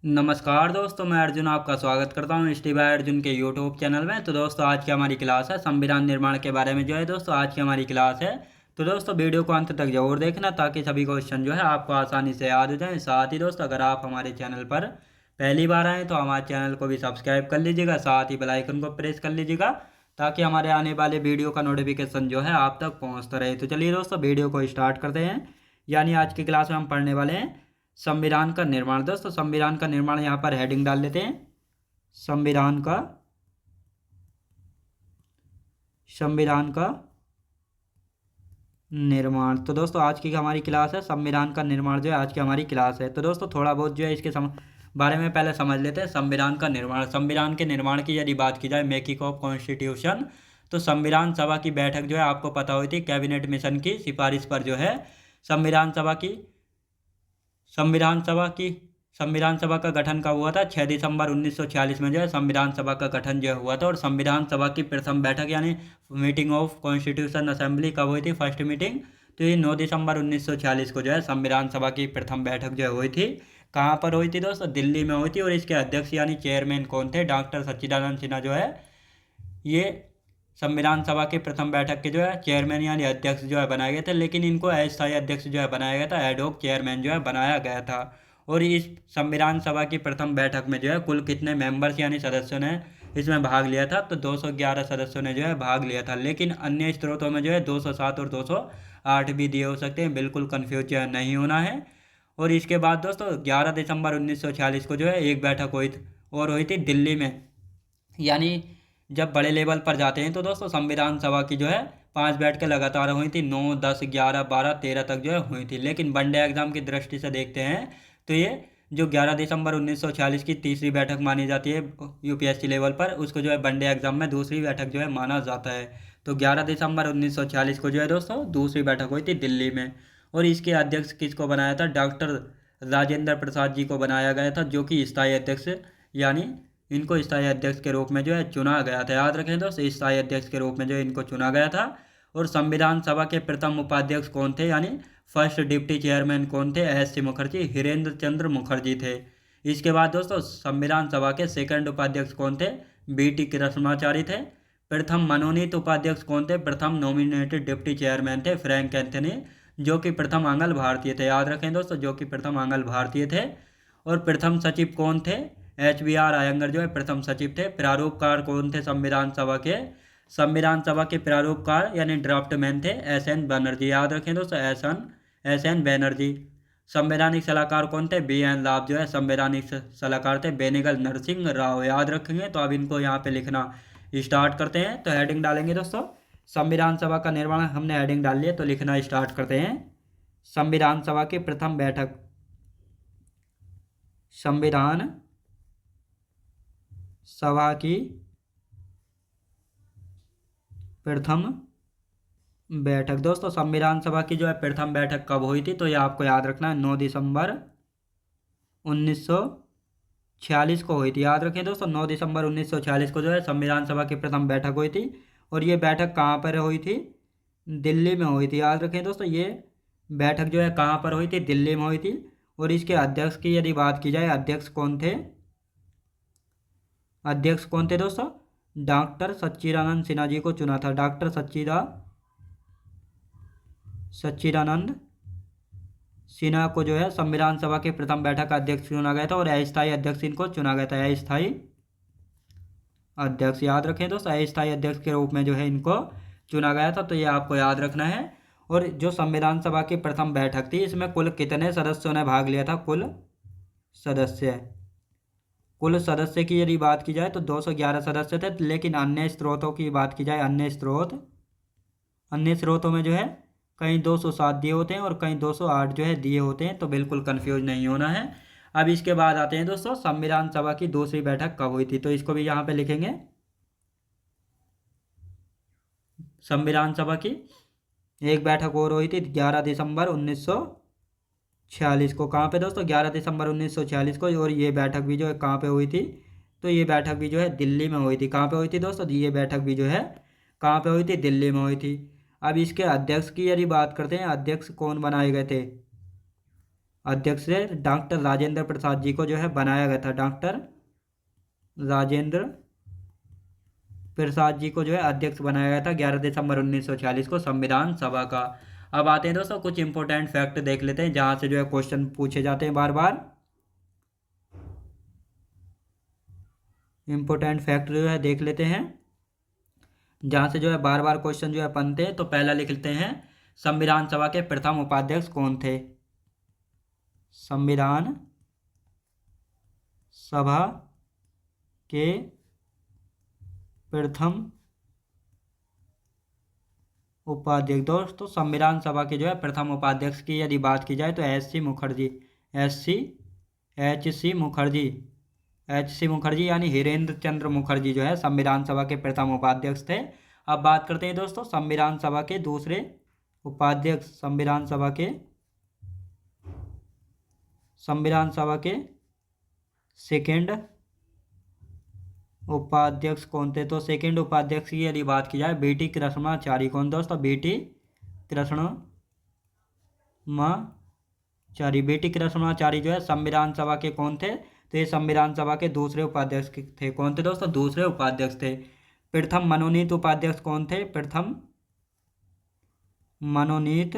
नमस्कार दोस्तों, मैं अर्जुन आपका स्वागत करता हूँ स्टी बाय अर्जुन के यूट्यूब चैनल में। तो दोस्तों आज की हमारी क्लास है संविधान निर्माण के बारे में जो है दोस्तों आज की हमारी क्लास है। तो दोस्तों वीडियो को अंत तक जरूर देखना ताकि सभी क्वेश्चन जो है आपको आसानी से याद हो जाए। साथ ही दोस्तों अगर आप हमारे चैनल पर पहली बार आएँ तो हमारे चैनल को भी सब्सक्राइब कर लीजिएगा, साथ ही बेल आइकन को प्रेस कर लीजिएगा ताकि हमारे आने वाले वीडियो का नोटिफिकेशन जो है आप तक पहुँचता रहे। तो चलिए दोस्तों वीडियो को स्टार्ट करते हैं। यानी आज की क्लास में हम पढ़ने वाले हैं संविधान का निर्माण। दोस्तों संविधान का निर्माण यहाँ पर हेडिंग डाल लेते हैं, संविधान का निर्माण। तो दोस्तों आज की हमारी क्लास है संविधान का निर्माण जो है आज की हमारी क्लास है। तो दोस्तों थोड़ा बहुत जो है इसके बारे में पहले समझ लेते हैं। संविधान का निर्माण, संविधान के निर्माण की यदि बात की जाए, मेकिंग ऑफ कॉन्स्टिट्यूशन, तो संविधान सभा की बैठक जो है आपको पता हुई थी कैबिनेट मिशन की सिफारिश पर जो है संविधान सभा की संविधान सभा का गठन कब हुआ था? 6 दिसंबर 1946 में जो है संविधान सभा का गठन जो हुआ था। और संविधान सभा की प्रथम बैठक यानी मीटिंग ऑफ कॉन्स्टिट्यूशन असेंबली कब हुई थी? फर्स्ट मीटिंग, तो ये 9 दिसंबर 1946 को जो है संविधान सभा की प्रथम बैठक जो हुई थी। कहाँ पर हुई थी दोस्तों? दिल्ली में हुई थी। और इसके अध्यक्ष यानी चेयरमैन कौन थे? डॉक्टर सच्चिदानंद सिन्हा जो है ये संविधान सभा की प्रथम बैठक के जो है चेयरमैन यानी अध्यक्ष जो है बनाए गए थे। लेकिन इनको अस्थायी अध्यक्ष जो है बनाया गया था, एडहॉक चेयरमैन जो है बनाया गया था। और इस संविधान सभा की प्रथम बैठक में जो है कुल कितने मेंबर्स यानी सदस्यों ने इसमें भाग लिया था? तो 211 सदस्यों ने जो है भाग लिया था। लेकिन अन्य स्रोतों में जो है 207 और 208 भी दिए हो सकते हैं, बिल्कुल कन्फ्यूज नहीं होना है। और इसके बाद दोस्तों 11 दिसंबर 1946 को जो है एक बैठक हुई थी दिल्ली में। यानी जब बड़े लेवल पर जाते हैं तो दोस्तों संविधान सभा की जो है 5 बैठकें लगातार हुई थी, 9, 10, 11, 12, 13 तक जो है हुई थी। लेकिन वनडे एग्जाम की दृष्टि से देखते हैं तो ये जो 11 दिसंबर 1946 की तीसरी बैठक मानी जाती है यूपीएससी लेवल पर, उसको जो है वनडे एग्जाम में दूसरी बैठक जो है माना जाता है। तो 11 दिसंबर 1946 को जो है दोस्तों दूसरी बैठक हुई थी दिल्ली में। और इसके अध्यक्ष किसको बनाया था? डॉक्टर राजेंद्र प्रसाद जी को बनाया गया था, जो कि स्थायी अध्यक्ष यानी इनको स्थायी अध्यक्ष के रूप में जो है चुना गया था। याद रखें दोस्तों, स्थायी अध्यक्ष के रूप में जो इनको चुना गया था। और संविधान सभा के प्रथम उपाध्यक्ष कौन थे यानी फर्स्ट डिप्टी चेयरमैन कौन थे? एस सी मुखर्जी, हिरेंद्र चंद्र मुखर्जी थे। इसके बाद दोस्तों संविधान सभा के सेकंड उपाध्यक्ष कौन थे? बी टी कृष्णाचारी थे। प्रथम मनोनीत उपाध्यक्ष कौन थे? प्रथम नॉमिनेटेड डिप्टी चेयरमैन थे फ्रैंक एंथनी, जो कि प्रथम आंग्ल भारतीय थे। याद रखें दोस्तों, जो कि प्रथम आंग्ल भारतीय थे। और प्रथम सचिव कौन थे? एच बी आर आयंगर जो है प्रथम सचिव थे। प्रारूपकार कौन थे संविधान सभा के? संविधान सभा के प्रारूपकार यानी ड्राफ्टमैन थे एस एन बनर्जी। याद रखें दोस्तों, एस एन बैनर्जी। संवैधानिक सलाहकार कौन थे? बी एन राव जो है संवैधानिक सलाहकार थे बेनेगल नरसिंह राव। याद रखेंगे। तो अब इनको यहाँ पे लिखना स्टार्ट करते हैं। तो हेडिंग डालेंगे दोस्तों, संविधान सभा का निर्माण हमने हेडिंग डाल लिया, तो लिखना स्टार्ट करते हैं। संविधान सभा की प्रथम बैठक, संविधान सभा की प्रथम बैठक। दोस्तों संविधान सभा की जो है प्रथम बैठक कब हुई थी? तो ये आपको याद रखना है, 9 दिसंबर 1946 को हुई थी। याद रखें दोस्तों, 9 दिसंबर 1946 को जो है संविधान सभा की प्रथम बैठक हुई थी। और ये बैठक कहाँ पर हुई थी? दिल्ली में हुई थी। याद रखें दोस्तों, ये बैठक जो है कहाँ पर हुई थी? दिल्ली में हुई थी। और इसके अध्यक्ष की यदि बात की जाए, अध्यक्ष कौन थे? अध्यक्ष कौन थे दोस्तों? डॉक्टर सच्चिदानंद सिन्हा जी को चुना था। डॉक्टर सच्चिदानंद सिन्हा को जो है संविधान सभा के प्रथम बैठक का अध्यक्ष चुना गया था। और अस्थायी अध्यक्ष इनको चुना गया था, अस्थायी अध्यक्ष। याद रखें दोस्तों, अस्थायी अध्यक्ष के रूप में जो है इनको चुना गया था। तो ये आपको याद रखना है। और जो संविधान सभा की प्रथम बैठक थी, इसमें कुल कितने सदस्यों ने भाग लिया था? कुल सदस्य की यदि बात की जाए तो 211 सदस्य थे। लेकिन अन्य स्रोतों की बात की जाए, अन्य स्रोतों में जो है कहीं 207 दिए होते हैं और कहीं 208 जो है दिए होते हैं। तो बिल्कुल कंफ्यूज नहीं होना है। अब इसके बाद आते हैं दोस्तों, संविधान सभा की दूसरी बैठक कब हुई थी? तो इसको भी यहाँ पे लिखेंगे। संविधान सभा की एक बैठक और हुई थी 11 दिसंबर 1946 को। कहाँ पे दोस्तों? 11 दिसंबर 1946 को। और ये बैठक भी जो है कहाँ पे हुई थी? तो ये बैठक भी जो है दिल्ली में हुई थी। कहाँ पे हुई थी दोस्तों? ये बैठक भी जो है कहाँ पे हुई थी? दिल्ली में हुई थी। अब इसके अध्यक्ष की यदि बात करते हैं, अध्यक्ष कौन बनाए गए थे? अध्यक्ष से डॉक्टर राजेंद्र प्रसाद जी को जो है बनाया गया था। डॉक्टर राजेंद्र प्रसाद जी को जो है अध्यक्ष बनाया गया था 11 दिसंबर 1946 को संविधान सभा का। अब आते हैं दोस्तों कुछ इंपॉर्टेंट फैक्ट देख लेते हैं जहां से जो है क्वेश्चन पूछे जाते हैं बार बार। इंपॉर्टेंट फैक्ट जो है देख लेते हैं जहां से जो है बार बार क्वेश्चन जो है बनते हैं। तो पहला लिख लेते हैं, संविधान सभा के प्रथम उपाध्यक्ष कौन थे? संविधान सभा के प्रथम उपाध्यक्ष, दोस्तों संविधान सभा के जो है प्रथम उपाध्यक्ष की यदि बात की जाए तो एच सी मुखर्जी यानी हिरेंद्र चंद्र मुखर्जी जो है संविधान सभा के प्रथम उपाध्यक्ष थे। अब बात करते हैं दोस्तों संविधान सभा के दूसरे उपाध्यक्ष, संविधान सभा के सेकेंड उपाध्यक्ष कौन थे? तो सेकेंड उपाध्यक्ष की यदि बात की जाए बीटी कृष्णाचारी। कौन दोस्तों? बीटी कृष्णाचारी जो है संविधान सभा के कौन थे? तो ये संविधान सभा के दूसरे उपाध्यक्ष थे। कौन थे दोस्तों? दूसरे उपाध्यक्ष थे। प्रथम मनोनीत उपाध्यक्ष कौन थे? प्रथम मनोनीत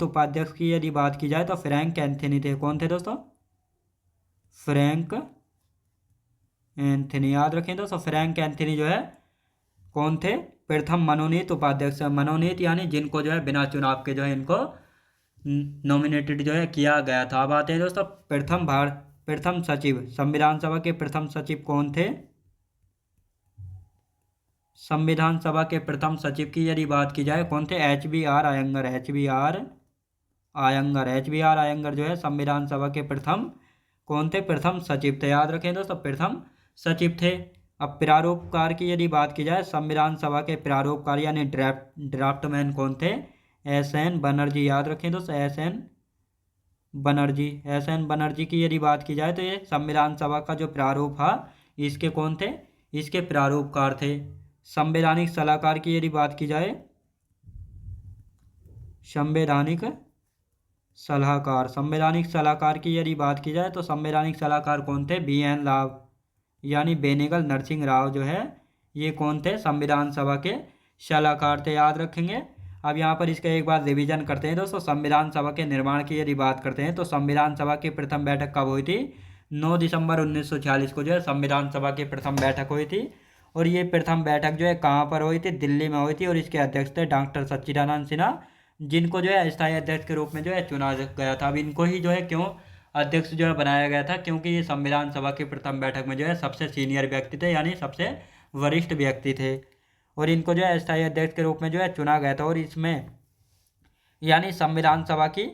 उपाध्यक्ष की यदि बात की जाए तो फ्रैंक एंथनी थे। कौन थे दोस्तों? फ्रैंक एंथनी, याद रखें दोस्तों फ्रैंक एंथनी जो है कौन थे? प्रथम मनोनीत उपाध्यक्ष। मनोनीत यानी जिनको जो है बिना चुनाव के जो है इनको नॉमिनेटेड जो है किया गया था। अब आते हैं दोस्तों प्रथम सचिव, संविधान सभा के प्रथम सचिव कौन थे? संविधान सभा के प्रथम सचिव की यदि बात की जाए कौन थे? एच बी आर आयंगर जो है संविधान सभा के प्रथम कौन थे? प्रथम सचिव थे। याद रखें दोस्तों प्रथम सचिव थे। अब प्रारूपकार की यदि बात की जाए संविधान सभा के प्रारूपकार यानी ड्राफ्टमैन कौन थे? S N Banerjee. याद रखें दोस्तों एस एन बनर्जी की यदि बात की जाए तो ये संविधान सभा का जो प्रारूप था इसके कौन थे? इसके प्रारूपकार थे। संवैधानिक सलाहकार की यदि बात की जाए, संवैधानिक सलाहकार की यदि बात की जाए तो संवैधानिक सलाहकार कौन थे? बी एन राव यानी बेनेगल नरसिंह राव जो है ये कौन थे? संविधान सभा के सलाहकार थे। याद रखेंगे। अब यहाँ पर इसका एक बार रिवीजन करते हैं दोस्तों। संविधान सभा के निर्माण की यदि बात करते हैं तो संविधान सभा की प्रथम बैठक कब हुई थी? 9 दिसंबर 1946 को जो है संविधान सभा की प्रथम बैठक हुई थी। और ये प्रथम बैठक जो है कहाँ पर हुई थी? दिल्ली में हुई थी। और इसके अध्यक्ष थे डॉक्टर सच्चिदानंद सिन्हा, जिनको जो है अस्थायी अध्यक्ष के रूप में जो है चुना गया था। अब इनको ही जो है क्यों अध्यक्ष जो है बनाया गया था? क्योंकि ये संविधान सभा की प्रथम बैठक में जो है सबसे सीनियर व्यक्ति थे यानी सबसे वरिष्ठ व्यक्ति थे। और इनको जो है अस्थायी अध्यक्ष के रूप में जो है चुना गया था। और इसमें यानी संविधान सभा की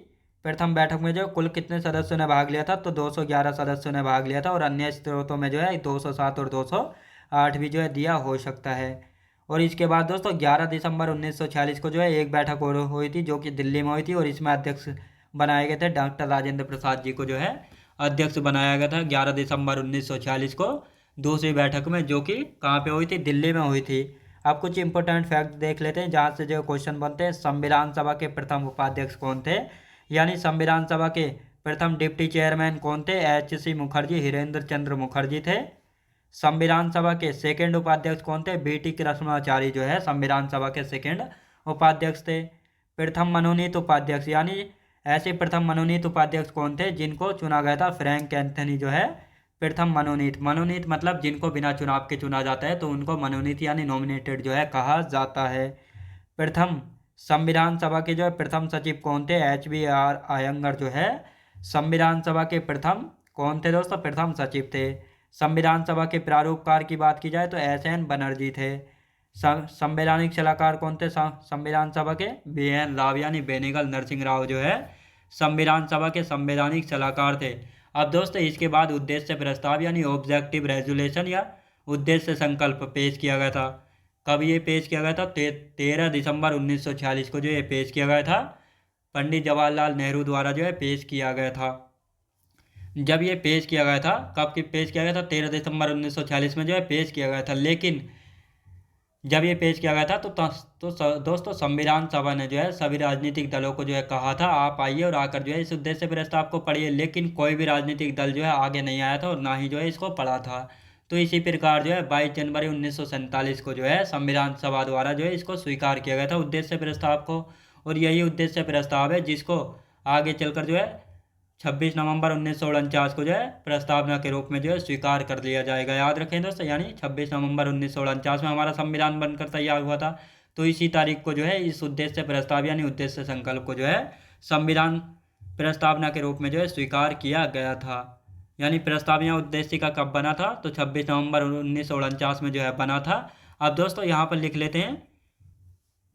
प्रथम बैठक में जो कुल कितने सदस्यों ने भाग लिया था? तो 211 सदस्यों ने भाग लिया था। और अन्य स्रोतों में जो है 207 और 208 भी जो है दिया हो सकता है। और इसके बाद दोस्तों 11 दिसंबर 1946 को जो है एक बैठक और हुई थी जो कि दिल्ली में हुई थी। और इसमें अध्यक्ष बनाए गए थे डॉक्टर राजेंद्र प्रसाद जी को जो है अध्यक्ष बनाया गया था 11 दिसंबर 1946 को दूसरी बैठक में, जो कि कहाँ पे हुई थी? दिल्ली में हुई थी। अब कुछ इंपॉर्टेंट फैक्ट देख लेते हैं जहाँ से जो क्वेश्चन बनते हैं। संविधान सभा के प्रथम उपाध्यक्ष कौन थे? यानी संविधान सभा के प्रथम डिप्टी चेयरमैन कौन थे? एच सी मुखर्जी, हिरेंद्र चंद्र मुखर्जी थे। संविधान सभा के सेकेंड उपाध्यक्ष कौन थे? बी टी कृष्णाचारी जो है संविधान सभा के सेकेंड उपाध्यक्ष थे। प्रथम मनोनीत उपाध्यक्ष यानी ऐसे प्रथम मनोनीत उपाध्यक्ष कौन थे जिनको चुना गया था? फ्रैंक एंथनी जो है प्रथम मनोनीत मतलब जिनको बिना चुनाव के चुना जाता है तो उनको मनोनीत यानी नॉमिनेटेड जो है कहा जाता है। प्रथम संविधान सभा के जो है प्रथम सचिव कौन थे? एच बी आर आयंगर जो है संविधान सभा के प्रथम कौन थे दोस्तों? प्रथम सचिव थे। संविधान सभा के प्रारूपकार की बात की जाए तो एस एन बनर्जी थे। संवैधानिक सलाहकार कौन थे संविधान सभा के? बी एन राव यानी बेनेगल नरसिंह राव जो है संविधान सभा के संवैधानिक सलाहकार थे। अब दोस्तों इसके बाद उद्देश्य प्रस्ताव यानी ऑब्जेक्टिव रेजोल्यूशन या उद्देश्य संकल्प पेश किया गया था। कब ये पेश किया गया था? 13 दिसंबर 1946 को जो ये पेश किया गया था पंडित जवाहरलाल नेहरू द्वारा जो है पेश किया गया था। जब ये पेश किया गया था, कब पेश किया गया था? 13 दिसंबर 1946 में जो है पेश किया गया था। लेकिन जब ये पेश किया गया था दोस्तों संविधान सभा ने जो है सभी राजनीतिक दलों को जो है कहा था आप आइए और आकर जो है इस उद्देश्य प्रस्ताव को पढ़िए, लेकिन कोई भी राजनीतिक दल जो है आगे नहीं आया था और ना ही जो है इसको पढ़ा था। तो इसी प्रकार जो है 22 जनवरी 1947 को जो है संविधान सभा द्वारा जो है इसको स्वीकार किया गया था उद्देश्य प्रस्ताव को। और यही उद्देश्य प्रस्ताव है जिसको आगे चलकर जो है 26 नवंबर 1949 को जो है प्रस्तावना के रूप में जो है स्वीकार कर लिया जाएगा। याद रखें दोस्तों, यानी 26 नवंबर 1949 में हमारा संविधान बनकर तैयार हुआ था। तो इसी तारीख को जो है इस उद्देश्य प्रस्ताव यानी उद्देश्य संकल्प को जो है संविधान प्रस्तावना के रूप में जो है स्वीकार किया गया था। यानी प्रस्ताव या उद्देश्य का कब बना था, तो 26 नवंबर 1949 में जो है बना था। अब दोस्तों यहाँ पर लिख लेते हैं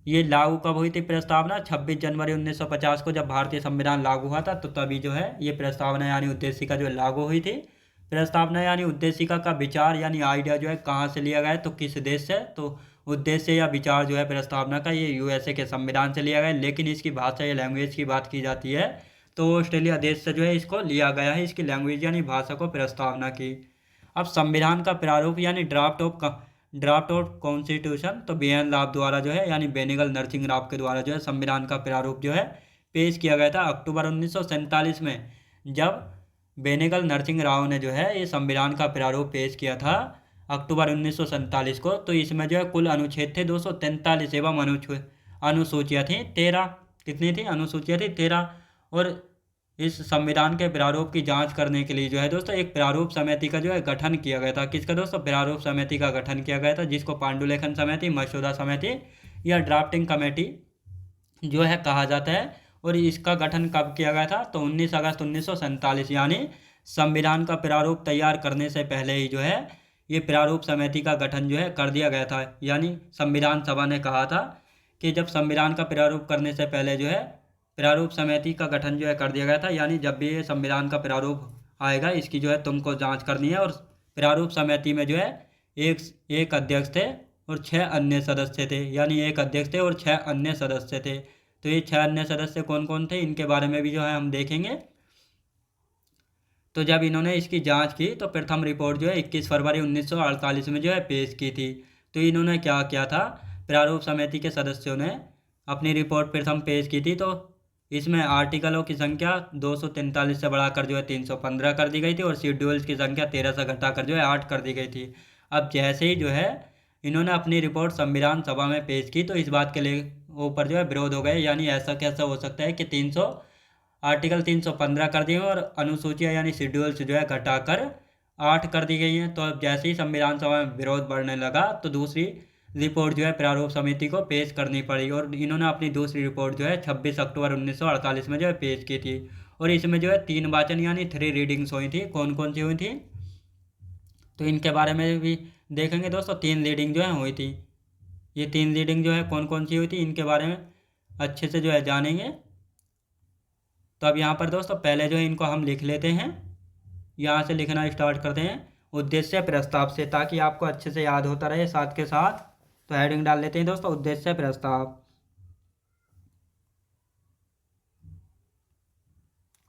ये लागू कब हुई थी प्रस्तावना, 26 जनवरी 1950 को जब भारतीय संविधान लागू हुआ था, तो तभी जो है ये प्रस्तावना यानी उद्देशिका जो है लागू हुई थी। प्रस्तावना यानी उद्देशिका का विचार यानी आइडिया जो है कहाँ से लिया गया है, तो किस देश से, तो उद्देश्य या विचार जो है प्रस्तावना का ये यूएसए के संविधान से लिया गया है। लेकिन इसकी भाषा या लैंग्वेज की बात की जाती है तो ऑस्ट्रेलिया देश से जो है इसको लिया गया है, इसकी लैंग्वेज यानी भाषा को प्रस्तावना की। अब संविधान का प्रारूप यानी ड्राफ्ट ऑफ कॉन्स्टिट्यूशन, तो BN राव द्वारा जो है यानी बेनिगल नरसिंह राव के द्वारा जो है संविधान का प्रारूप जो है पेश किया गया था अक्टूबर 1947 में। जब बेनिगल नरसिंह राव ने जो है ये संविधान का प्रारूप पेश किया था अक्टूबर 1947 को, तो इसमें जो है कुल अनुच्छेद थे 243 एवं अनुसूचियाँ थी 13। कितनी थी अनुसूचियाँ थी 13। और इस संविधान के प्रारूप की जांच करने के लिए जो है दोस्तों एक प्रारूप समिति का जो है गठन किया गया था। किसका दोस्तों, प्रारूप समिति का गठन किया गया था, जिसको पांडुलेखन समिति, मसौदा समिति या ड्राफ्टिंग कमेटी जो है कहा जाता है। और इसका गठन कब किया गया था, तो 19 अगस्त 1947, यानी संविधान का प्रारूप तैयार करने से पहले ही जो है ये प्रारूप समिति का गठन जो है कर दिया गया था। यानी संविधान सभा ने कहा था कि जब संविधान का प्रारूप करने से पहले जो है प्रारूप समिति का गठन जो है कर दिया गया था, यानी जब भी ये संविधान का प्रारूप आएगा इसकी जो है तुमको जांच करनी है। और प्रारूप समिति में जो है एक अध्यक्ष थे और 6 अन्य सदस्य थे, यानी एक अध्यक्ष थे और 6 अन्य सदस्य थे। तो ये 6 अन्य सदस्य कौन कौन थे इनके बारे में भी जो है हम देखेंगे। तो जब इन्होंने इसकी जांच की तो प्रथम रिपोर्ट जो है 21 फरवरी 1948 में जो है पेश की थी। तो इन्होंने क्या किया था, प्रारूप समिति के सदस्यों ने अपनी रिपोर्ट प्रथम पेश की थी। तो इसमें आर्टिकलों की संख्या 243 से बढ़ाकर जो है 315 कर दी गई थी और शेड्यूल्स की संख्या 13 से घटाकर जो है 8 कर दी गई थी। अब जैसे ही जो है इन्होंने अपनी रिपोर्ट संविधान सभा में पेश की तो इस बात के लिए ऊपर जो है विरोध हो गए, यानी ऐसा कैसा हो सकता है कि आर्टिकल 315 कर दिए और अनुसूचियाँ यानी शेड्यूल्स जो है घटाकर 8 कर दी गई हैं। तो अब जैसे ही संविधान सभा में विरोध बढ़ने लगा तो दूसरी रिपोर्ट जो है प्रारूप समिति को पेश करनी पड़ी और इन्होंने अपनी दूसरी रिपोर्ट जो है 26 अक्टूबर 1948 में जो है पेश की थी। और इसमें जो है 3 वाचन यानी 3 रीडिंग्स हुई थी। कौन कौन सी हुई थी, तो इनके बारे में भी देखेंगे दोस्तों। 3 रीडिंग जो है हुई थी, ये 3 रीडिंग जो है कौन कौन सी हुई थी इनके बारे में अच्छे से जो है जानेंगे। तो अब यहाँ पर दोस्तों पहले जो है इनको हम लिख लेते हैं, यहाँ से लिखना स्टार्ट करते हैं उद्देश्य प्रस्ताव से, ताकि आपको अच्छे से याद होता रहे साथ के साथ। तो हेडिंग डाल लेते हैं दोस्तों उद्देश्य प्रस्ताव।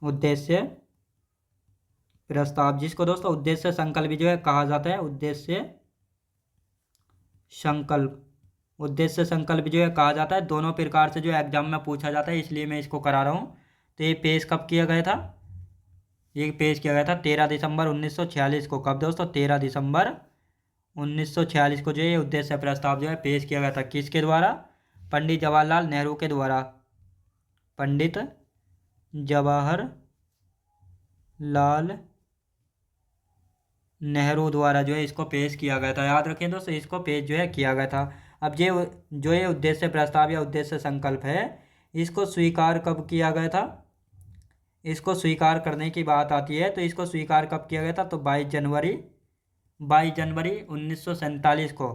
उद्देश्य प्रस्ताव जिसको दोस्तों उद्देश्य संकल्प भी जो है कहा जाता है, उद्देश्य संकल्प, उद्देश्य संकल्प जो है कहा जाता है। दोनों प्रकार से जो है एग्जाम में पूछा जाता है, इसलिए मैं इसको करा रहा हूँ। तो ये पेश कब किया गया था, ये पेश किया गया था 13 दिसंबर 1946 को। कब दोस्तों, 13 दिसंबर 1946 को जो ये उद्देश्य प्रस्ताव जो है पेश किया गया था। किसके द्वारा, पंडित जवाहरलाल नेहरू के द्वारा, पंडित जवाहरलाल नेहरू द्वारा जो है इसको पेश किया गया था। याद रखें दोस्तों, इसको पेश जो है किया गया था। अब ये उद्देश्य प्रस्ताव या उद्देश्य संकल्प है, इसको स्वीकार कब किया गया था, इसको स्वीकार करने की बात आती है तो इसको स्वीकार कब किया गया था, तो 22 जनवरी 1947 को,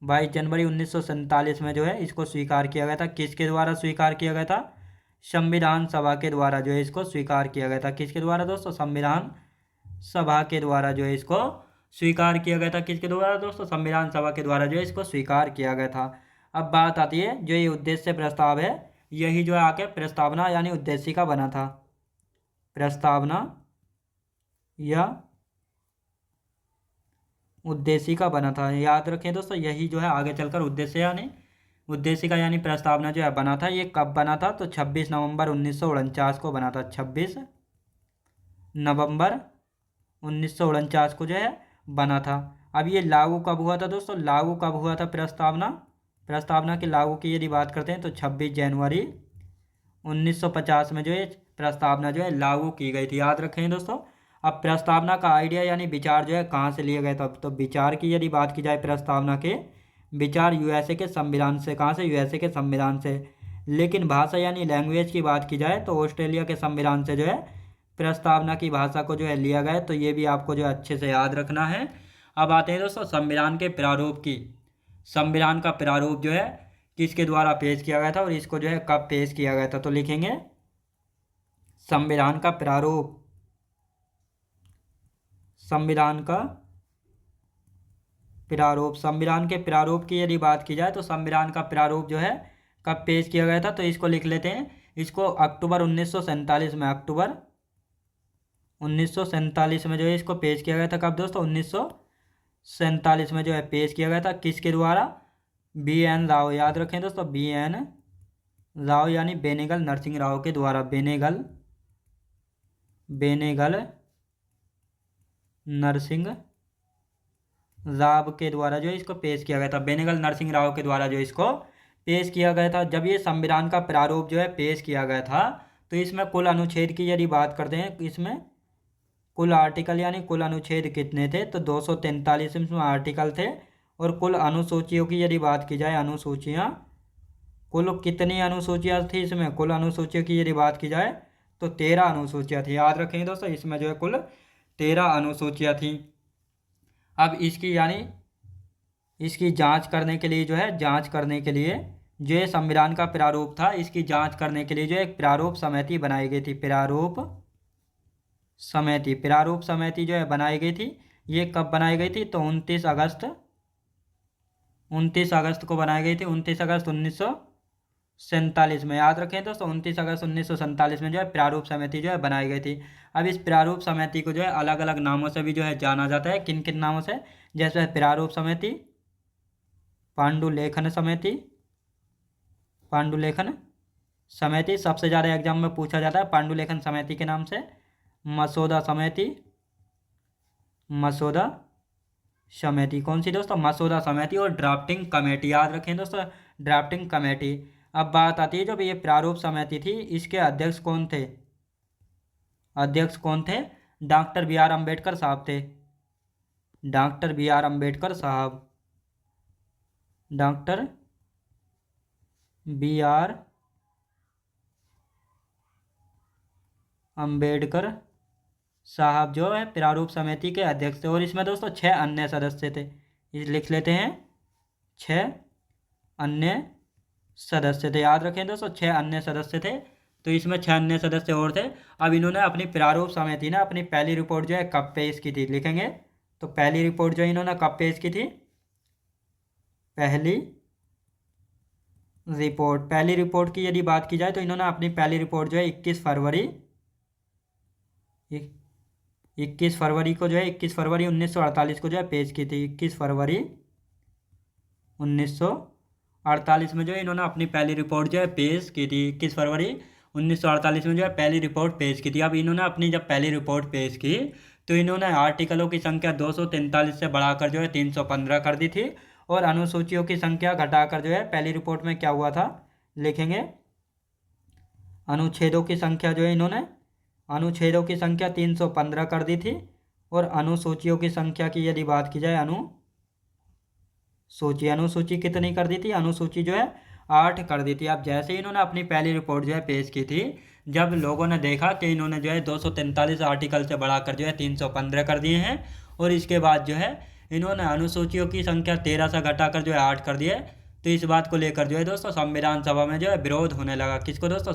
22 जनवरी 1947 में जो है इसको स्वीकार किया गया था। किसके द्वारा स्वीकार किया गया था, संविधान सभा के द्वारा जो है इसको स्वीकार किया गया था। किसके द्वारा दोस्तों, संविधान सभा के द्वारा जो है इसको स्वीकार किया गया था। किसके द्वारा दोस्तों, संविधान सभा के द्वारा जो है इसको स्वीकार किया गया था। अब बात आती है जो ये उद्देश्य प्रस्ताव है, यही जो है आके प्रस्तावना यानी उद्देश्य का बना था। प्रस्तावना या उद्देशिका बना था। याद रखें दोस्तों, यही जो है आगे चलकर उद्देशिका यानी प्रस्तावना जो है बना था। ये कब बना था? तो 26 नवंबर 1949 को बना था। 26 नवंबर 1949 को जो है बना था। अब ये लागू कब हुआ था दोस्तों? लागू कब हुआ था प्रस्तावना की लागू की यदि बात करते हैं तो 26 जनवरी 1950 में जो है प्रस्तावना जो है लागू की गई थी। याद रखें दोस्तों। अब प्रस्तावना का आइडिया यानी विचार जो है कहाँ से लिया गया था? तो विचार की यदि बात की जाए, प्रस्तावना के विचार यूएसए के संविधान से। कहाँ से? यूएसए के संविधान से। लेकिन भाषा यानी लैंग्वेज की बात की जाए तो ऑस्ट्रेलिया के संविधान से जो है प्रस्तावना की भाषा को जो है लिया गया। तो ये भी आपको जो है अच्छे से याद रखना है। अब आते हैं दोस्तों संविधान के प्रारूप की। संविधान का प्रारूप जो है किसके द्वारा पेश किया गया था और इसको जो है कब पेश किया गया था? तो लिखेंगे संविधान का प्रारूप। संविधान का प्रारूप। संविधान के प्रारूप की यदि बात की जाए तो संविधान का प्रारूप जो है कब पेश किया गया था? तो इसको लिख लेते हैं। इसको अक्टूबर 1947 में, अक्टूबर 1947 में जो है इसको पेश किया गया था। कब दोस्तों? 1947 में जो है पेश किया गया था। किसके द्वारा? BN राव। याद रखें दोस्तों, BN राव यानी बेनेगल नरसिंह राव के द्वारा। बेनेगल नरसिंह राव के द्वारा जो है इसको पेश किया गया था। बेनेगल नरसिंह राव के द्वारा जो इसको पेश किया गया था। जब ये संविधान का प्रारूप जो है पेश किया गया था तो इसमें कुल अनुच्छेद की यदि बात करते हैं, इसमें कुल आर्टिकल यानी कुल अनुच्छेद कितने थे? तो 243 इसमें आर्टिकल थे। और कुल अनुसूचियों की यदि बात की जाए, अनुसूचियाँ, कुल कितनी अनुसूचियाँ थी इसमें? कुल अनुसूचियों की यदि बात की जाए तो 13 अनुसूचियाँ थी। याद रखेंगे दोस्तों, इसमें जो है कुल 13 अनुसूचियाँ थी। अब इसकी जांच करने के लिए जो है, जांच करने के लिए जो ये संविधान का प्रारूप था, इसकी जांच करने के लिए जो एक प्रारूप समिति बनाई गई थी। प्रारूप समिति जो है बनाई गई थी। ये कब बनाई गई थी? तो 29 अगस्त को बनाई गई थी। 29 अगस्त 1947 में। याद रखें दोस्तों, 29 अगस्त 1947 में जो है प्रारूप समिति जो है बनाई गई थी। अब इस प्रारूप समिति को जो है अलग अलग नामों से भी जो है जाना जाता है। किन किन नामों से? जैसे प्रारूप समिति, पांडुलेखन समिति सबसे ज़्यादा एग्जाम में पूछा जाता है पांडुलेखन समिति के नाम से। मसौदा समिति कौन सी दोस्तों? मसौदा समिति। और ड्राफ्टिंग कमेटी। याद रखें दोस्तों, ड्राफ्टिंग कमेटी। अब बात आती है, जब ये प्रारूप समिति थी इसके अध्यक्ष कौन थे? डॉक्टर BR अम्बेडकर साहब थे। डॉक्टर BR अम्बेडकर साहब जो है प्रारूप समिति के अध्यक्ष थे। और इसमें दोस्तों 6 अन्य सदस्य थे। ये लिख लेते हैं, 6 अन्य सदस्य थे। याद रखें दोस्तों, 6 अन्य सदस्य थे। तो इसमें 6 अन्य सदस्य और थे। अब इन्होंने अपनी प्रारूप समिति ने अपनी पहली रिपोर्ट जो है कब पेश की थी? लिखेंगे। तो पहली रिपोर्ट जो इन्होंने कब पेश की थी? पहली रिपोर्ट की यदि बात की जाए तो इन्होंने अपनी पहली रिपोर्ट जो है 21 फरवरी को जो है 21 फरवरी 1948 को जो है पेश की थी। 21 फरवरी 1948 में जो है इन्होंने अपनी पहली रिपोर्ट जो है पेश की थी। 21 फरवरी 1948 में जो है पहली रिपोर्ट पेश की थी। अब इन्होंने अपनी जब पहली रिपोर्ट पेश की तो इन्होंने आर्टिकलों की संख्या 243 से बढ़ाकर जो है 315 कर दी थी। और अनुसूचियों की संख्या घटाकर जो है पहली रिपोर्ट में क्या हुआ था? लिखेंगे अनुच्छेदों की संख्या जो है इन्होंने अनुच्छेदों की संख्या 315 कर दी थी। और अनुसूचियों की संख्या की यदि बात की जाए, अनुसूची कितनी कर दी थी? अनुसूची जो है 8 कर दी थी। अब जैसे ही इन्होंने अपनी पहली रिपोर्ट जो है पेश की थी, जब लोगों ने देखा कि इन्होंने जो है 243 आर्टिकल से बढ़ाकर जो है 315 कर दिए हैं, और इसके बाद जो है इन्होंने अनुसूचियों की संख्या 13 से घटाकर जो है 8 कर दिए, तो इस बात को लेकर जो है दोस्तों संविधान सभा में जो है विरोध होने लगा। किसको दोस्तों?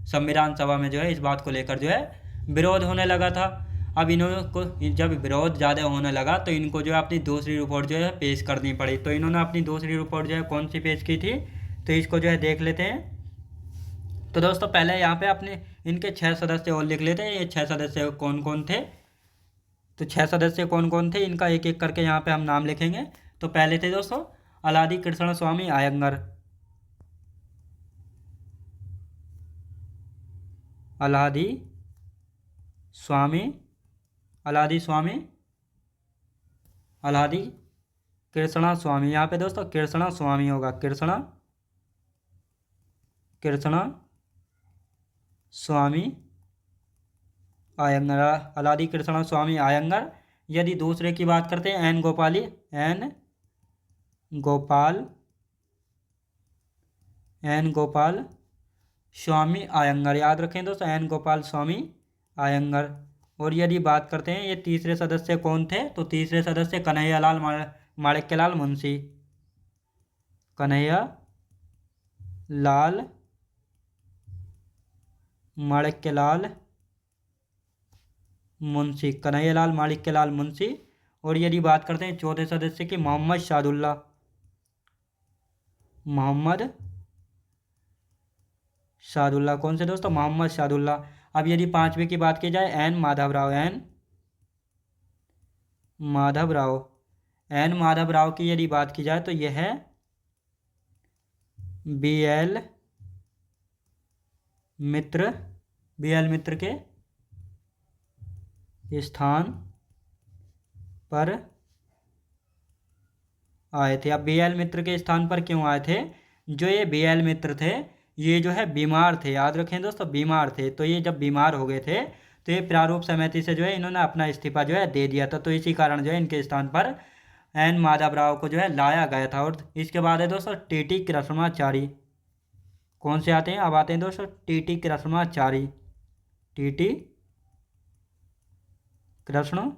संविधान सभा में जो है इस बात को लेकर जो है विरोध होने लगा था। अब इन्होंने जब विरोध ज़्यादा होने लगा तो इनको जो है अपनी दूसरी रिपोर्ट जो है पेश करनी पड़ी। तो इन्होंने अपनी दूसरी रिपोर्ट जो है कौन सी पेश की थी? तो इसको जो है देख लेते हैं। तो दोस्तों पहले यहाँ पे अपने इनके 6 सदस्य और लिख लेते हैं। ये 6 सदस्य कौन कौन थे? तो 6 सदस्य कौन कौन थे, इनका एक एक करके यहाँ पे हम नाम लिखेंगे। तो पहले थे दोस्तों अलादी कृष्ण स्वामी आयंगर, अलादी स्वामी, अलादी स्वामी, अलादी कृष्णा स्वामी। यहाँ पे दोस्तों कृष्णा स्वामी होगा, कृष्णा स्वामी आयंगर, अलादी कृष्णा स्वामी आयंगर। यदि दूसरे की बात करते हैं एन गोपाल स्वामी आयंगर, याद रखें दोस्तों एन गोपाल स्वामी आयंगर। और यदि बात करते हैं ये तीसरे सदस्य कौन थे, तो तीसरे सदस्य कन्हैयालाल माणिक्यलाल मुंशी, कन्हैयालाल माणिक्यलाल मुंशी, कन्हैयालाल माणिक्यलाल मुंशी। और यदि बात करते हैं चौथे सदस्य की मोहम्मद शादुल्ला, कौन से दोस्तों, मोहम्मद शादुल्ला। अब यदि पांचवे की बात की जाए एन माधवराव की यदि बात की जाए तो यह है BL मित्र के स्थान पर आए थे। अब BL मित्र के स्थान पर क्यों आए थे, जो ये BL मित्र थे ये जो है बीमार थे, याद रखें दोस्तों बीमार थे। तो ये जब बीमार हो गए थे तो ये प्रारूप समिति से जो है इन्होंने अपना इस्तीफा जो है दे दिया था। तो इसी कारण जो है इनके स्थान पर एन माधवराव को जो है लाया गया था। और इसके बाद है दोस्तों TT कृष्णाचारी, कौन से आते हैं, अब आते हैं दोस्तों TT Krishnamachari, TT Krishnamachari.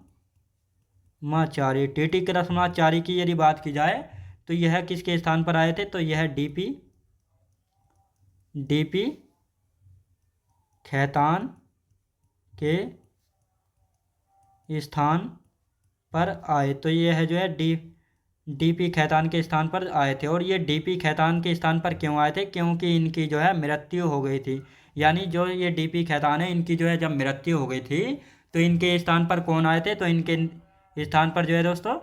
TT Krishnamachari की यदि बात की जाए तो यह किसके स्थान पर आए थे, तो यह DP खेतान के स्थान पर आए। तो यह जो है DP खेतान के स्थान पर आए थे। और ये DP खेतान के स्थान पर क्यों आए थे, क्योंकि इनकी जो है मृत्यु हो गई थी। यानी जो ये DP खेतान है इनकी जो है जब मृत्यु हो गई थी तो इनके स्थान पर कौन आए थे, तो इनके स्थान पर जो है दोस्तों,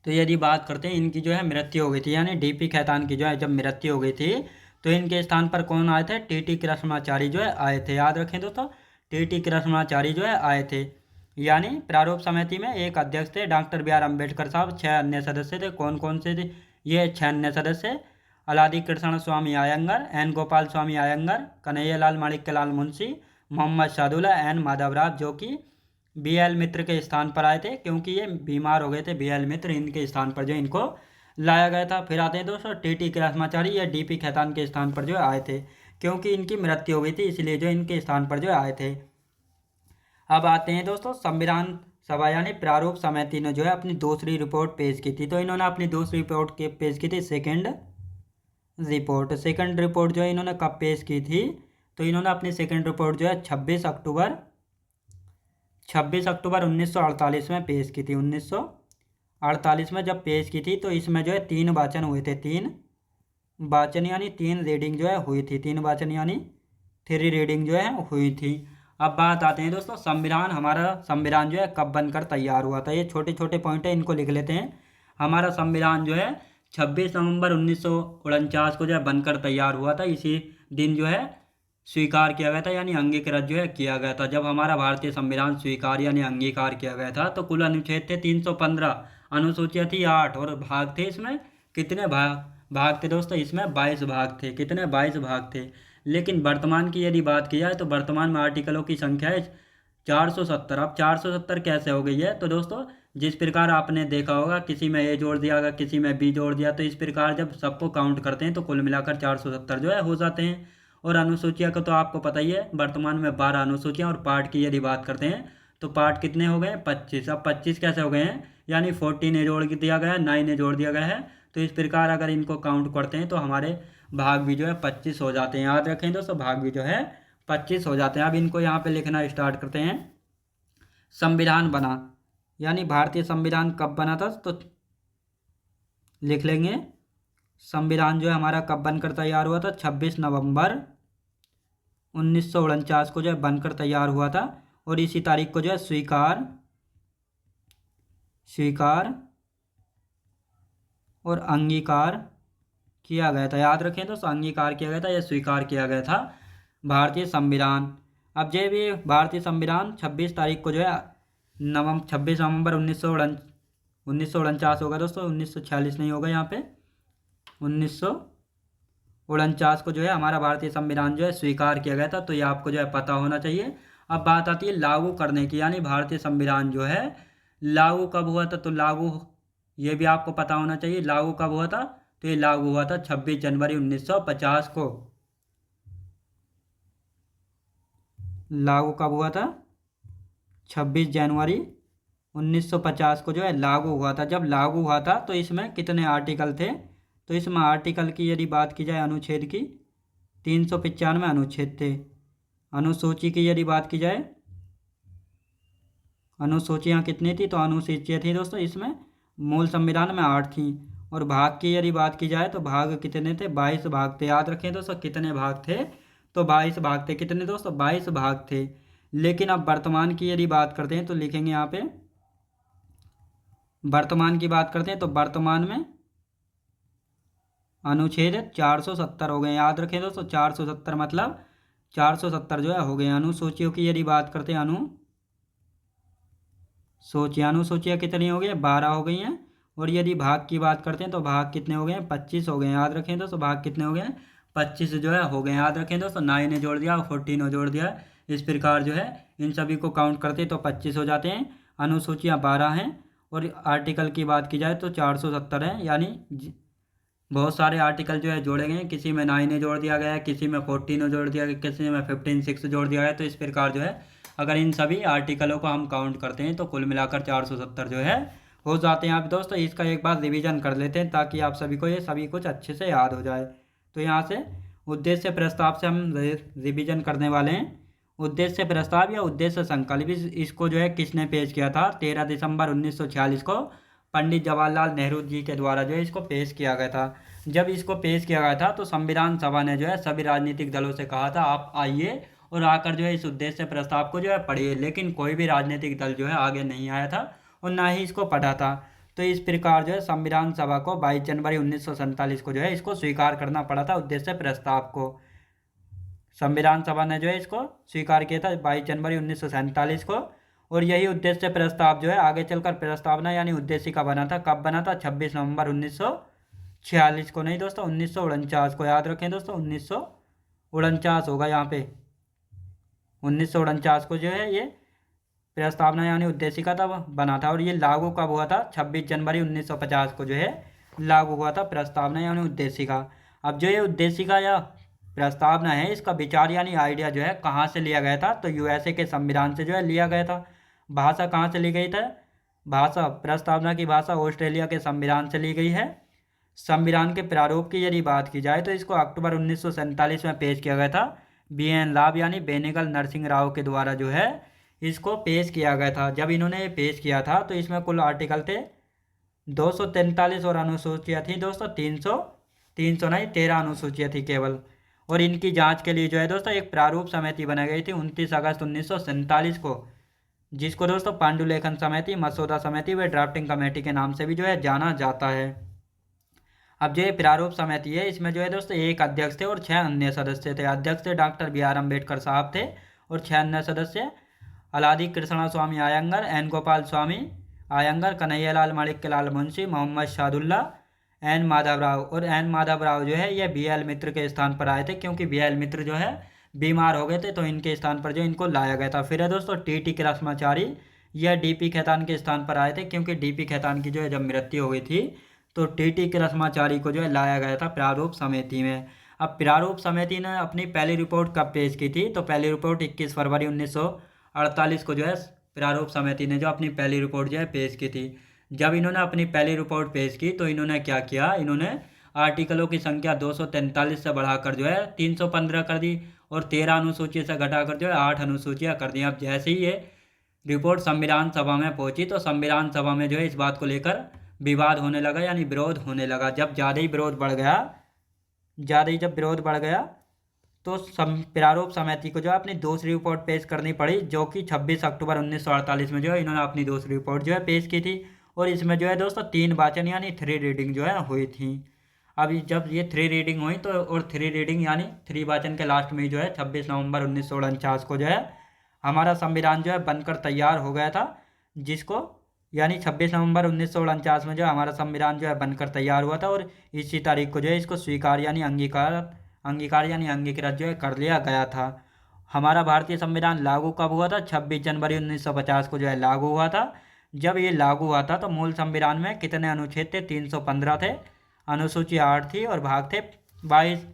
तो यदि बात करते हैं इनकी जो है मृत्यु हो गई थी, यानी DP खेतान की जो है जब मृत्यु हो गई थी तो इनके स्थान पर कौन आए थे, TT कृष्णाचारी जो है आए थे। याद रखें दोस्तों TT कृष्णाचारी जो है आए थे। यानी प्रारूप समिति में एक अध्यक्ष थे डॉक्टर BR अम्बेडकर साहब, 6 अन्य सदस्य थे। कौन कौन से थे, ये 6 अन्य सदस्य अलादी कृष्ण स्वामी आयंगर, एन गोपाल स्वामी आयंगर, कन्हैयालाल माणिक्यलाल मुंशी, मोहम्मद शादुल्ला, एन माधवराव, जो कि BL मित्र के स्थान पर आए थे क्योंकि ये बीमार हो गए थे। BL मित्र इनके स्थान पर जो इनको लाया गया था। फिर आते हैं दोस्तों TT कृष्णाचारी, या DP खेतान के स्थान पर जो आए थे क्योंकि इनकी मृत्यु हो गई थी, इसलिए जो इनके स्थान पर जो आए थे। अब आते हैं दोस्तों संविधान सभा यानी प्रारूप समिति ने जो है अपनी दूसरी रिपोर्ट पेश की थी। तो इन्होंने अपनी दूसरी रिपोर्ट पेश की थी सेकंड रिपोर्ट जो है इन्होंने कब पेश की थी, तो इन्होंने अपनी सेकंड रिपोर्ट जो है 26 अक्टूबर 1948 में पेश की थी। 1948 में जब पेश की थी तो इसमें जो है 3 वाचन हुए थे, 3 वाचन यानी 3 रीडिंग जो है हुई थी, 3 वाचन यानी 3 रीडिंग जो है हुई थी। अब बात आते हैं दोस्तों हमारा संविधान जो है कब बनकर तैयार हुआ था। ये छोटे छोटे पॉइंट है, इनको लिख लेते हैं। हमारा संविधान जो है 26 नवंबर 1949 को जो है बनकर तैयार हुआ था। इसी दिन जो है स्वीकार किया गया था यानी अंगीकृत जो है किया गया था। जब हमारा भारतीय संविधान स्वीकार यानी अंगीकार किया गया था तो कुल अनुच्छेद थे 315, अनुसूचियाँ थी 8 और भाग थे इसमें कितने भाग थे दोस्तों, इसमें 22 भाग थे। कितने, 22 भाग थे। लेकिन वर्तमान की यदि बात की जाए तो वर्तमान में आर्टिकलों की संख्या है 470। अब 470 कैसे हो गई है, तो दोस्तों जिस प्रकार आपने देखा होगा किसी में A जोड़ दिया गया, किसी में B जोड़ दिया, तो इस प्रकार जब सबको काउंट करते हैं तो कुल मिलाकर 470 जो है हो जाते हैं। और अनुसूचिया का तो आपको पता ही है, वर्तमान में 12 अनुसूचियाँ। और पार्ट की यदि बात करते हैं तो पार्ट कितने हो गए, 25। अब 25 कैसे हो गए हैं, यानी 14 जोड़ दिया गया है, 9 जोड़ दिया गया है। तो इस प्रकार अगर इनको काउंट करते हैं तो हमारे भाग भी जो है 25 हो जाते हैं। याद रखें दोस्तों भाग भी जो है 25 हो जाते हैं। अब इनको यहाँ पे लिखना स्टार्ट करते हैं। संविधान बना यानी भारतीय संविधान कब बना था, तो लिख लेंगे संविधान जो है हमारा कब बनकर तैयार हुआ था, 26 नवंबर 1949 को जो है बनकर तैयार हुआ था। और इसी तारीख को जो है स्वीकार स्वीकार और अंगीकार किया गया था। याद रखें दोस्तों, अंगीकार किया गया था या स्वीकार किया गया था भारतीय संविधान। अब जो भी भारतीय संविधान 26 तारीख को जो है 26 नवंबर 1949 होगा दोस्तों, 1946 नहीं होगा यहाँ पे, 1949 को जो है हमारा भारतीय संविधान जो है स्वीकार किया गया था। तो ये आपको जो है पता होना चाहिए। अब बात आती है लागू करने की, यानी भारतीय संविधान जो है लागू कब हुआ था। तो लागू, ये भी आपको पता होना चाहिए लागू कब हुआ था। तो ये लागू हुआ था 26 जनवरी 1950 को। लागू कब हुआ था? 26 जनवरी 1950 को जो है लागू हुआ था। जब लागू हुआ था तो इसमें कितने आर्टिकल थे? तो इसमें आर्टिकल की यदि बात की जाए, अनुच्छेद की 395 अनुच्छेद थे। अनुसूची की यदि बात की जाए, अनुसूचियाँ कितनी थी? तो अनुसूचियाँ थी दोस्तों इसमें मूल संविधान में 8 थी। और भाग की यदि बात की जाए तो भाग कितने थे? 22 भाग थे। याद रखें दोस्तों, कितने भाग थे? तो 22 भाग थे। कितने दोस्तों? 22 भाग थे। लेकिन अब वर्तमान की यदि बात करते हैं तो लिखेंगे यहाँ पे, वर्तमान की बात करते हैं तो वर्तमान में अनुच्छेद 470 हो गए। याद रखें दोस्तों, 470 मतलब 470 जो है हो गए। अनुसूचियों की यदि बात करते हैं, अनुसूचियाँ कितनी हो गई? 12 हो गई हैं। और यदि भाग की बात करते हैं तो भाग कितने हो गए हैं? 25 हो गए। याद रखें दोस्तों, भाग कितने हो गए हैं? 25 जो है हो गए। याद रखें दोस्तों, 9 ने जोड़ दिया और 14 ने जोड़ दिया। इस प्रकार जो है इन सभी को काउंट करते हैं तो 25 हो जाते हैं। अनुसूचियाँ 12 हैं और आर्टिकल की बात की जाए तो 470 है। यानी बहुत सारे आर्टिकल जो है जोड़े गए हैं। किसी में 9 ने जोड़ दिया गया है, किसी में 14 ने जोड़ दिया गया, किसी में 15 6 जोड़ दिया गया है। तो इस प्रकार जो है अगर इन सभी आर्टिकलों को हम काउंट करते हैं तो कुल मिलाकर 470 जो है हो जाते हैं। आप दोस्तों इसका एक बार रिवीजन कर लेते हैं ताकि आप सभी को ये सभी कुछ अच्छे से याद हो जाए। तो यहाँ से उद्देश्य प्रस्ताव से हम रिवीजन करने वाले हैं। उद्देश्य प्रस्ताव या उद्देश्य संकल्प, इसको जो है किसने पेश किया था? 13 दिसंबर 1946 को पंडित जवाहरलाल नेहरू जी के द्वारा जो है इसको पेश किया गया था। जब इसको पेश किया गया था तो संविधान सभा ने जो है सभी राजनीतिक दलों से कहा था आप आइए और आकर जो है इस उद्देश्य प्रस्ताव को जो है पढ़िए। लेकिन कोई भी राजनीतिक दल जो है आगे नहीं आया था और ना ही इसको पढ़ा था। तो इस प्रकार जो है संविधान सभा को 22 जनवरी 1947 को जो है इसको स्वीकार करना पड़ा था, उद्देश्य प्रस्ताव को। संविधान सभा ने जो है इसको स्वीकार किया था 22 जनवरी 1947 को। और यही उद्देश्य प्रस्ताव जो है आगे चलकर प्रस्तावना यानी उद्देशिका बना था। कब बना था? 26 नवंबर 1946 को, नहीं दोस्तों 1949 को। याद रखें दोस्तों, 1949 होगा यहाँ पे। 1949 को जो है ये प्रस्तावना यानी उद्देशिका था बना था। और ये लागू कब हुआ था? 26 जनवरी 1950 को जो है लागू हुआ था प्रस्तावना यानी उद्देशिका। अब जो ये उद्देशिका या प्रस्तावना है इसका विचार यानी आइडिया जो है कहाँ से लिया गया था? तो यूएसए के संविधान से जो है लिया गया था। भाषा कहाँ से ली गई था? भाषा, प्रस्तावना की भाषा ऑस्ट्रेलिया के संविधान से ली गई है। संविधान के प्रारूप की यदि बात की जाए तो इसको अक्टूबर 1947 में पेश किया गया था BN राव यानी बेनेगल नरसिंह राव के द्वारा जो है इसको पेश किया गया था। जब इन्होंने ये पेश किया था तो इसमें कुल आर्टिकल थे 243 और अनुसूचियाँ थी दोस्तों 300 नहीं 13 अनुसूचियाँ थी केवल। और इनकी जांच के लिए जो है दोस्तों एक प्रारूप समिति बनाई गई थी 29 अगस्त 1947 को, जिसको दोस्तों पांडुलेखन समिति, मसौदा समिति व ड्राफ्टिंग कमेटी के नाम से भी जो है जाना जाता है। अब जो ये प्रारूप समिति है इसमें जो है दोस्तों एक अध्यक्ष थे और 6 अन्य सदस्य थे। अध्यक्ष थे डॉक्टर BR अम्बेडकर साहब थे और 6 अन्य सदस्य अलादी कृष्णा स्वामी आयंगर, N गोपाल स्वामी आयंगर, कन्हैयालाल माणिक्यलाल मुंशी, मोहम्मद शादुल्ला, N माधवराव। और N माधवराव जो है ये BL मित्र के स्थान पर आए थे क्योंकि BL मित्र जो है बीमार हो गए थे तो इनके स्थान पर जो इनको लाया गया था। फिर है दोस्तों TT कृष्णाचारी, यह DP खेतान के स्थान पर आए थे क्योंकि DP खेतान की जो है जब मृत्यु हो गई थी तो TT कृष्णाचारी को जो है लाया गया था प्रारूप समिति में। अब प्रारूप समिति ने अपनी पहली रिपोर्ट कब पेश की थी? तो पहली रिपोर्ट 21 फरवरी 1948 को जो है प्रारूप समिति ने जो अपनी पहली रिपोर्ट जो है पेश की थी। जब इन्होंने अपनी पहली रिपोर्ट पेश की तो इन्होंने क्या किया? इन्होंने आर्टिकलों की संख्या 243 से बढ़ाकर जो है 315 कर दी और 13 अनुसूची से घटाकर जो है 8 अनुसूचियाँ कर दी। अब जैसे ही ये रिपोर्ट संविधान सभा में पहुंची तो संविधान सभा में जो है इस बात को लेकर विवाद होने लगा यानी विरोध होने लगा। जब ज़्यादा ही विरोध बढ़ गया तो प्रारूप समिति को जो है अपनी दूसरी रिपोर्ट पेश करनी पड़ी, जो कि 26 अक्टूबर 1948 में जो है इन्होंने अपनी दूसरी रिपोर्ट जो है पेश की थी। और इसमें जो है दोस्तों 3 वाचन यानी 3 रीडिंग जो है हुई थी। अभी जब ये 3 रीडिंग हुई तो और 3 रीडिंग यानी 3 वाचन के लास्ट में जो है 26 नवंबर 1949 को जो है हमारा संविधान जो है बनकर तैयार हो गया था, जिसको यानी 26 नवंबर 1949 में जो हमारा संविधान जो है बनकर तैयार हुआ था और इसी तारीख को जो है इसको स्वीकार यानी अंगीकार यानी अंगीकृत जो है कर लिया गया था। हमारा भारतीय संविधान लागू कब हुआ था? 26 जनवरी 1950 को जो है लागू हुआ था। जब ये लागू हुआ था तो मूल संविधान में कितने अनुच्छेद थे? 315 थे, अनुसूची 8 थी और भाग थे 22।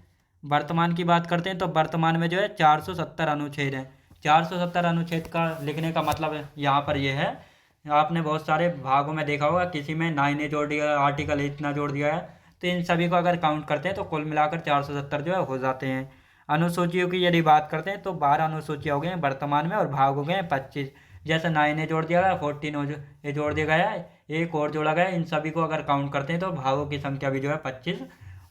वर्तमान की बात करते हैं तो वर्तमान में जो है 470 अनुच्छेद हैं। 470 अनुच्छेद का लिखने का मतलब यहाँ पर यह है, आपने बहुत सारे भागों में देखा होगा, किसी में 9A जोड़ दिया है, आर्टिकल इतना जोड़ दिया है, तो इन सभी को अगर काउंट करते हैं तो कुल मिलाकर 470 जो है हो जाते हैं। अनुसूचियों की यदि बात करते हैं तो 12 अनुसूचियाँ हो गई हैं वर्तमान में और भाग हो गए हैं 25। जैसे 9A जोड़ दिया गया, 14 ये जोड़ दिया गया है, एक और जोड़ा गया है, इन सभी को अगर काउंट करते हैं तो भागों की संख्या भी जो है 25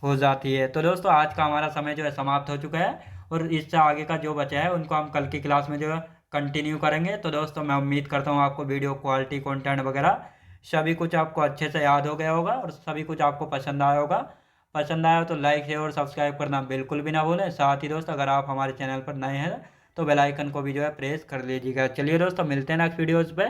हो जाती है। तो दोस्तों आज का हमारा समय जो है समाप्त हो चुका है और इससे आगे का जो बचा है उनको हम कल की क्लास में जो है कंटिन्यू करेंगे। तो दोस्तों मैं उम्मीद करता हूँ आपको वीडियो क्वालिटी कंटेंट वगैरह सभी कुछ आपको अच्छे से याद हो गया होगा और सभी कुछ आपको पसंद आया होगा। पसंद आया हो तो लाइक शेयर और सब्सक्राइब करना बिल्कुल भी ना भूलें। साथ ही दोस्तों अगर आप हमारे चैनल पर नए हैं तो बेल आइकन को भी जो है प्रेस कर लीजिएगा। चलिए दोस्तों मिलते हैं नेक्स्ट वीडियोज़ पे।